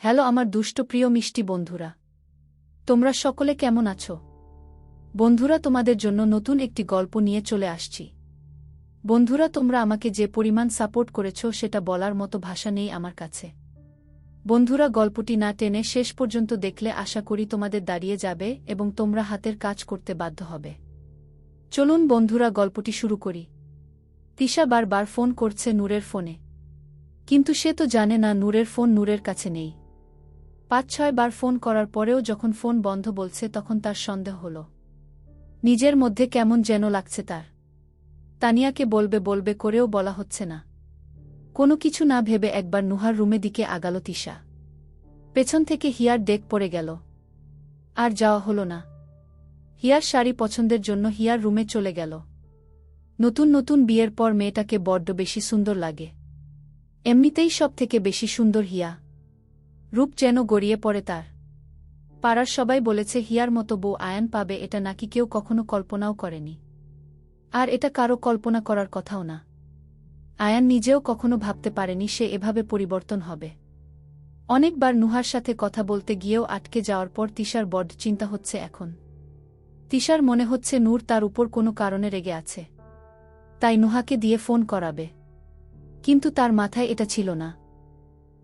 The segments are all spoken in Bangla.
হ্যালো আমার দুষ্ট প্রিয় মিষ্টি বন্ধুরা, তোমরা সকলে কেমন আছো? বন্ধুরা, তোমাদের জন্য নতুন একটি গল্প নিয়ে চলে আসছি। বন্ধুরা, তোমরা আমাকে যে পরিমাণ সাপোর্ট করেছ সেটা বলার মতো ভাষা নেই আমার কাছে। বন্ধুরা, গল্পটি না টেনে শেষ পর্যন্ত দেখলে আশা করি তোমাদের দাঁড়িয়ে যাবে এবং তোমরা হাতের কাজ করতে বাধ্য হবে। চলুন বন্ধুরা, গল্পটি শুরু করি। তিশা বারবার ফোন করছে নূরের ফোনে, কিন্তু সে তো জানে না নূরের ফোন নূরের কাছে নেই। ৫-৬ বার ফোন করার পরেও যখন ফোন বন্ধ বলছে তখন তার সন্দেহ হল। নিজের মধ্যে কেমন যেন লাগছে তার। তানিয়াকে বলবে বলবে করেও বলা হচ্ছে না। কোনো কিছু না ভেবে একবার নুহার রুমে দিকে আগালো তিশা। পেছন থেকে হিয়ার ডেক পড়ে গেল। আর যাওয়া হল না। হিয়ার শাড়ি পছন্দের জন্য হিয়ার রুমে চলে গেল। নতুন নতুন বিয়ের পর মেয়েটাকে বড্ড বেশি সুন্দর লাগে। এমনিতেই সব থেকে বেশি সুন্দর হিয়া। রূপ যেন গড়িয়ে পড়ে তার। পাড়ার সবাই বলেছে হিয়ার মতো বউ আয়ান পাবে, এটা নাকি কেউ কখনো কল্পনাও করেনি। আর এটা কারো কল্পনা করার কথাও না। আয়ান নিজেও কখনো ভাবতে পারেনি সে এভাবে পরিবর্তন হবে। অনেকবার নুহার সাথে কথা বলতে গিয়েও আটকে যাওয়ার পর তিশার বড্ড চিন্তা হচ্ছে এখন। তিশার মনে হচ্ছে নূর তার উপর কোনো কারণে রেগে আছে, তাই নুহাকে দিয়ে ফোন করাবে। কিন্তু তার মাথায় এটা ছিল না।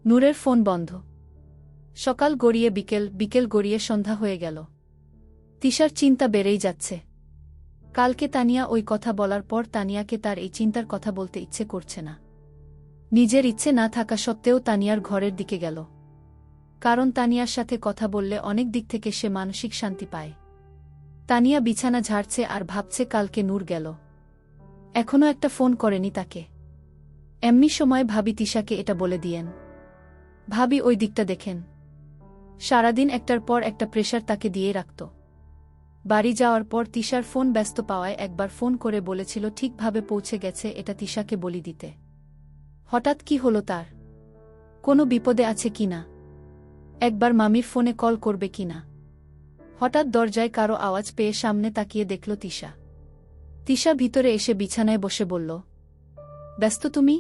নূরের ফোন বন্ধ। সকাল গড়িয়ে বিকেল, বিকেল গড়িয়ে সন্ধ্যা হয়ে গেল। তিশার চিন্তা বেড়েই যাচ্ছে। কালকে তানিয়া ওই কথা বলার পর তানিয়াকে তার এই চিন্তার কথা বলতে ইচ্ছে করছে না। নিজের ইচ্ছে না থাকা সত্ত্বেও তানিয়ার ঘরের দিকে গেল। কারণ তানিয়ার সাথে কথা বললে অনেক দিক থেকে সে মানসিক শান্তি পায়। তানিয়া বিছানা ঝাড়ছে আর ভাবছে কালকে নূর গেল, এখনও একটা ফোন করেনি তাকে। এমনি সময় ভাবি তিশাকে এটা বলে দিয়েন। ভাবি ওই দিকটা দেখেন। সারাদিন একটার পর একটা প্রেশার তাকে দিয়ে রাখত। বাড়ি যাওয়ার পর তিশার ফোন ব্যস্ত পাওয়ায় একবার ফোন করে বলেছিল ঠিকভাবে পৌঁছে গেছে, এটা তিশাকে বলি দিতে। হঠাৎ কি হলো তার? কোনো বিপদে আছে কিনা? একবার মামির ফোনে কল করবে কিনা? হঠাৎ দরজায় কারো আওয়াজ পেয়ে সামনে তাকিয়ে দেখল তিশা। তিশা ভিতরে এসে বিছানায় বসে বলল, ব্যস্ত তুমি?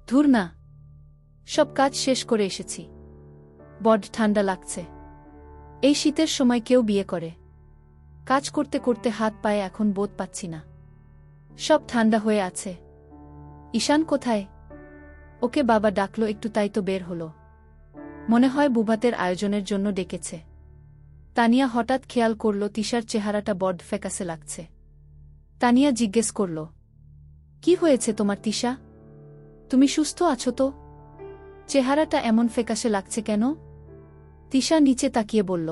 ধুর না, সব কাজ শেষ করে এসেছি। বড্ড ঠান্ডা লাগছে। এই শীতের সময় কেউ বিয়ে করে? কাজ করতে করতে হাত পায়ে এখন বোধ পাচ্ছি না। সব ঠান্ডা হয়ে আছে। ঈশান কোথায়? ওকে বাবা ডাকলো একটু, তাই তো বের হলো। মনে হয় বুভাতের আয়োজনের জন্য ডেকেছে। তানিয়া হঠাৎ খেয়াল করল তিশার চেহারাটা বড্ড ফ্যাকাসে লাগছে। তানিয়া জিজ্ঞেস করল, কি হয়েছে তোমার তিশা? তুমি সুস্থ আছো তো? চেহারাটা এমন ফ্যাকাসে লাগছে কেন? তিশা নিচে তাকিয়ে বলল,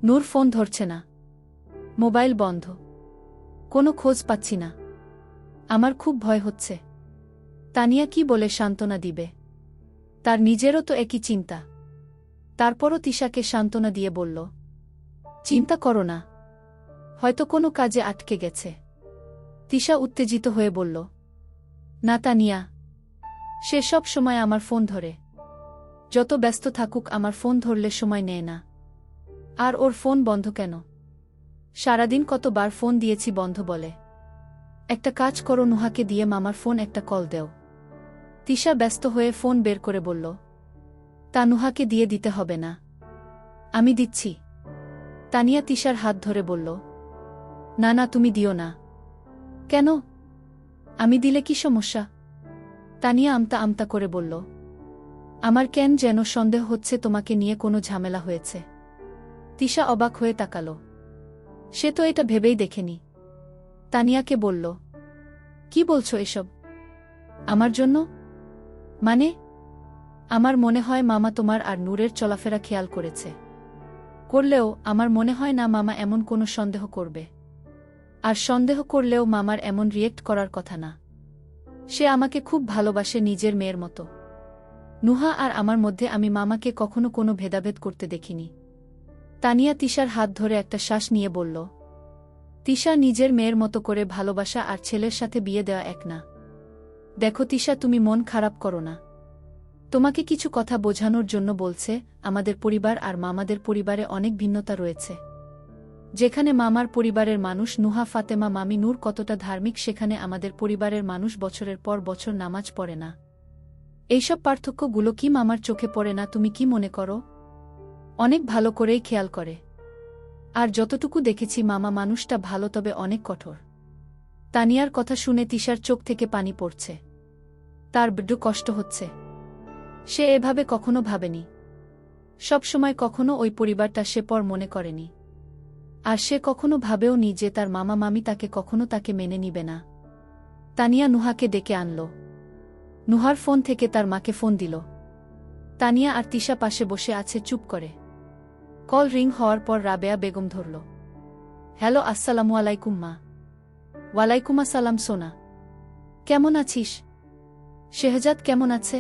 নূর ফোন ধরছে না, মোবাইল বন্ধ, কোনো খোঁজ পাচ্ছি না। আমার খুব ভয় হচ্ছে। তানিয়া কি বলে সান্ত্বনা দিবে? তার নিজেরও তো একই চিন্তা। তারপরও তিশাকে সান্ত্বনা দিয়ে বলল, চিন্তা করো না, হয়তো কোনো কাজে আটকে গেছে। তিশা উত্তেজিত হয়ে বলল, না তানিয়া, সে সব সময় আমার ফোন ধরে। যত ব্যস্ত থাকুক আমার ফোন ধরলে সময় নেয় না। আর ওর ফোন বন্ধ কেন? সারাদিন কতবার ফোন দিয়েছি বন্ধ বলে। একটা কাজ করো, নুহাকে দিয়ে মামার ফোন একটা কল দেও। তিশা ব্যস্ত হয়ে ফোন বের করে বলল, তা নুহাকে দিয়ে দিতে হবে না, আমি দিচ্ছি। তানিয়া তিশার হাত ধরে বলল, না না তুমি দিও না। কেন? আমি দিলে কি সমস্যা? তানিয়া আমতা আমতা করে বলল, আমার কেন যেন সন্দেহ হচ্ছে তোমাকে নিয়ে কোনো ঝামেলা হয়েছে। তিশা অবাক হয়ে তাকালো। সে তো এটা ভেবেই দেখেনি। তানিয়াকে বলল, কি বলছো এসব? আমার জন্য? মানে? আমার মনে হয় মামা তোমার আর নূরের চলাফেরা খেয়াল করেছে। করলেও আমার মনে হয় না মামা এমন কোনো সন্দেহ করবে। আর সন্দেহ করলেও মামার এমন রিয়েক্ট করার কথা না। সে আমাকে খুব ভালোবাসে নিজের মেয়ের মতো। নুহা আর আমার মধ্যে আমি মামাকে কখনো কোনো ভেদাভেদ করতে দেখিনি। তানিয়া তিশার হাত ধরে একটা শ্বাস নিয়ে বলল, তিশা, নিজের মেয়ের মতো করে ভালোবাসা আর ছেলের সাথে বিয়ে দেওয়া এক না। দেখো তিশা, তুমি মন খারাপ করো না। তোমাকে কিছু কথা বোঝানোর জন্য বলছে। আমাদের পরিবার আর মামাদের পরিবারে অনেক ভিন্নতা রয়েছে। যেখানে মামার পরিবারের মানুষ নুহা, ফাতেমা, মামি, নূর কতটা ধার্মিক, সেখানে আমাদের পরিবারের মানুষ বছরের পর বছর নামাজ পড়ে না। এইসব পার্থক্যগুলো কি মামার চোখে পড়ে না? তুমি কি মনে করো? অনেক ভালো করেই খেয়াল করে। আর যতটুকু দেখেছি মামা মানুষটা ভালো, তবে অনেক কঠোর। তানিয়ার কথা শুনে তিশার চোখ থেকে পানি পড়ছে। তার বড্ড কষ্ট হচ্ছে। সে এভাবে কখনো ভাবেনি। সবসময় কখনো ওই পরিবারটা সে পর মনে করেনি। আর সে কখনো ভাবেও নি যে তার মামা মামি কখনো তাকে মেনে নিবে না। তানিয়া নুহাকে ডেকে আনল। নুহার ফোন থেকে তার মাকে ফোন দিল। তানিয়া আর তিশা পাশে বসে আছে চুপ করে। কল রিং হওয়ার পর রাবেয়া বেগম ধরল। হ্যালো, আসসালামু আলাইকুম মা। ওয়ালাইকুম আসসালাম সোনা। কেমন আছিস? শেহজাদ কেমন আছে?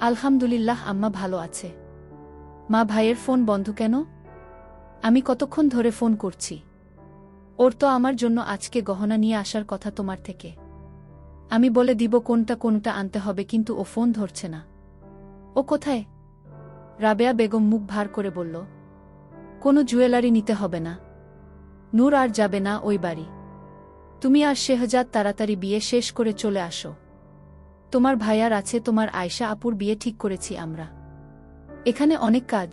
আলহামদুলিল্লাহ আম্মা ভালো আছে। মা, ভাইয়ের ফোন বন্ধ কেন? আমি কতক্ষণ ধরে ফোন করছি। ওর তো আমার জন্য আজকে গহনা নিয়ে আসার কথা তোমার থেকে। আমি বলে দিব কোনটা কোনটা আনতে হবে, কিন্তু ও ফোন ধরছে না। ও কোথায়? রাবেয়া বেগম মুখ ভার করে বলল, কোনো জুয়েলারি নিতে হবে না। নূর আর যাবে না ওই বাড়ি। তুমি আর শেহজাদ তাড়াতাড়ি বিয়ে শেষ করে চলে আসো। তোমার ভাইয়ার আছে, তোমার আয়শা আপুর বিয়ে ঠিক করেছি আমরা। এখানে অনেক কাজ।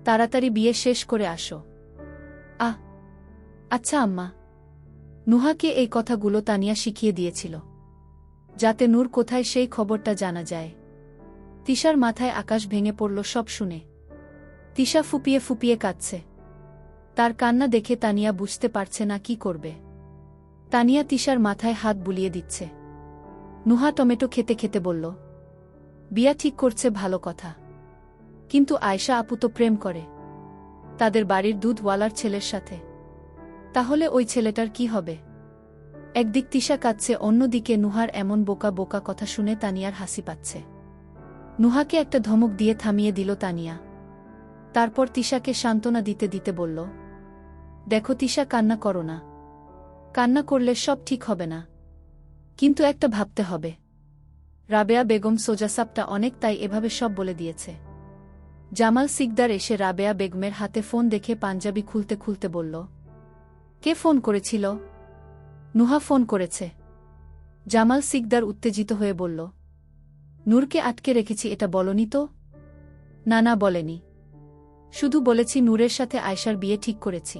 তাড়াতাড়ি বিয়ে শেষ করে আসো। আচ্ছা আম্মা। নুহাকে এই কথাগুলো তানিয়া শিখিয়ে দিয়েছিল, যাতে নূর কোথায় সেই খবরটা জানা যায়। তিশার মাথায় আকাশ ভেঙে পড়ল সব শুনে। তিশা ফুপিয়ে ফুপিয়ে কাঁদছে। তার কান্না দেখে তানিয়া বুঝতে পারছে না কি করবে। তানিয়া তিশার মাথায় হাত বুলিয়ে দিচ্ছে। নুহা টমেটো খেতে খেতে বলল, বিয়া ঠিক করছে ভালো কথা, কিন্তু আয়শা আপু তো প্রেম করে তাদের বাড়ির দুধওয়ালার ছেলের সাথে। তাহলে ওই ছেলেটার কি হবে? একদিক তিশা কাঁদছে, অন্যদিকে নুহার এমন বোকা বোকা কথা শুনে তানিয়ার হাসি পাচ্ছে। নুহাকে একটা ধমক দিয়ে থামিয়ে দিল তানিয়া। তারপর তিশাকে সান্ত্বনা দিতে দিতে বলল, দেখো তিশা, কান্না করো না। কান্না করলে সব ঠিক হবে না, কিন্তু একটা ভাবতে হবে। রাবেয়া বেগম সোজাসাপটা অনেক, তাই এভাবে সব বলে দিয়েছে। জামাল সিকদার এসে রাবেয়া বেগমের হাতে ফোন দেখে পাঞ্জাবি খুলতে খুলতে বলল, কে ফোন করেছিল? নুহা ফোন করেছে। জামাল সিকদার উত্তেজিত হয়ে বলল, নূরকে আটকে রেখেছি এটা বলনি তো? না না, বলেনি। শুধু বলেছি নূরের সাথে আয়শার বিয়ে ঠিক করেছি।